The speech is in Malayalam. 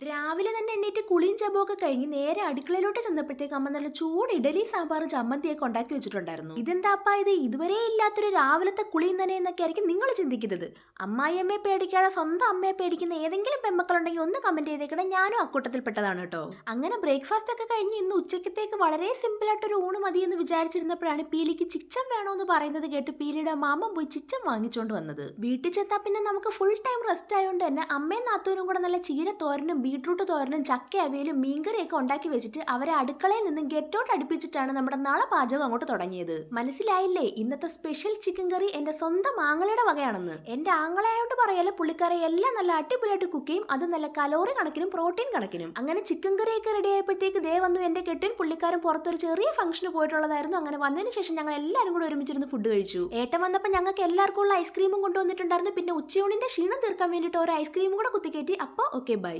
രാവിലെ തന്നെ എണ്ണീറ്റ് കുളിയും ജപമൊക്കെ കഴിഞ്ഞ് നേരെ അടുക്കളയിലോട്ട് ചെന്നപ്പോഴത്തേക്ക് അമ്മ നല്ല ചൂട് ഇഡലി സാമ്പാറും ചമ്മന്തിയൊക്കെ ഉണ്ടാക്കി വെച്ചിട്ടുണ്ടായിരുന്നു. ഇതെന്താപ്പാ ഇത് ഇതുവരെ ഇല്ലാത്തൊരു രാവിലത്തെ കുളിയും തന്നെ എന്നൊക്കെ ആയിരിക്കും നിങ്ങൾ ചിന്തിക്കുന്നത്. അമ്മായിയമ്മയെ പേടിക്കാതെ സ്വന്തം അമ്മയെ പേടിക്കുന്ന ഏതെങ്കിലും പെമ്മക്കളുണ്ടെങ്കിൽ ഒന്ന് കമന്റ് ചെയ്തേക്കണം. ഞാനും അക്കൂട്ടത്തിൽപ്പെട്ടതാണ് കേട്ടോ. അങ്ങനെ ബ്രേക്ക്ഫാസ്റ്റ് ഒക്കെ കഴിഞ്ഞ് ഇന്ന് ഉച്ചക്കത്തേക്ക് വളരെ സിമ്പിൾ ആയിട്ടൊരു ഊണ് മതി എന്ന് വിചാരിച്ചിരുന്നപ്പോഴാണ് പീലിക്ക് ചിക്കൻ വേണോന്ന് പറയുന്നത് കേട്ട് പീലിയുടെ മാമൻ പോയി ചിക്കൻ വാങ്ങിച്ചോണ്ട് വന്നത്. വീട്ടിൽ ചെത്താ പിന്നെ നമുക്ക് ഫുൾ ടൈം റെസ്റ്റ് ആയതുകൊണ്ട് തന്നെ അമ്മയും നാത്തൂനും കൂടെ നല്ല ചീര തോരനും ബീട്രൂട്ട് തോരനും ചക്ക അവിയലും മീൻകറിയൊക്കെ ഉണ്ടാക്കി വെച്ചിട്ട് അവരെ അടുക്കളയിൽ നിന്നും ഗെറ്റൗട്ട് അടുപ്പിച്ചിട്ടാണ് നമ്മുടെ നാളെ പാചകം അങ്ങോട്ട് തുടങ്ങിയത്. മനസ്സിലായില്ലേ ഇന്നത്തെ സ്പെഷ്യൽ ചിക്കൻ കറി എന്റെ സ്വന്തം ആങ്ങളയുടെ വകയാണെന്ന്. എന്റെ ആങ്ങളായോണ്ട് പറയാലോ, പുള്ളിക്കറി എല്ലാം നല്ല അടിപൊളിയായിട്ട് കുക്ക് ചെയ്യും. അത് നല്ല കലോറി കണക്കിനും പ്രോട്ടീൻ കണക്കിനും. അങ്ങനെ ചിക്കൻ കറിയൊക്കെ റെഡി ആയപ്പോഴത്തേക്ക് ദേ വന്നു എന്റെ കെട്ടിൻ. പുള്ളിക്കാരൻ പുറത്തൊരു ചെറിയ ഫംഗ്ഷന് പോയിട്ടുള്ളതായിരുന്നു. അങ്ങനെ വന്നതിന് ശേഷം ഞങ്ങൾ എല്ലാവരും കൂടെ ഒരുമിച്ചിരുന്ന് ഫുഡ് കഴിച്ചു. ഏട്ടൻ വന്നപ്പോൾ ഞങ്ങൾക്ക് എല്ലാവർക്കും ഉള്ള ഐസ്ക്രീമും കൊണ്ടുവന്നിട്ടുണ്ടായിരുന്നു. പിന്നെ ഉച്ചയൂണിന്റെ ക്ഷീണം തീർക്കാൻ വേണ്ടിയിട്ട് ഒരു ഐസ്ക്രീമും കൂടെ കുത്തിക്കയറ്റി. അപ്പോൾ ഓക്കെ ബൈ.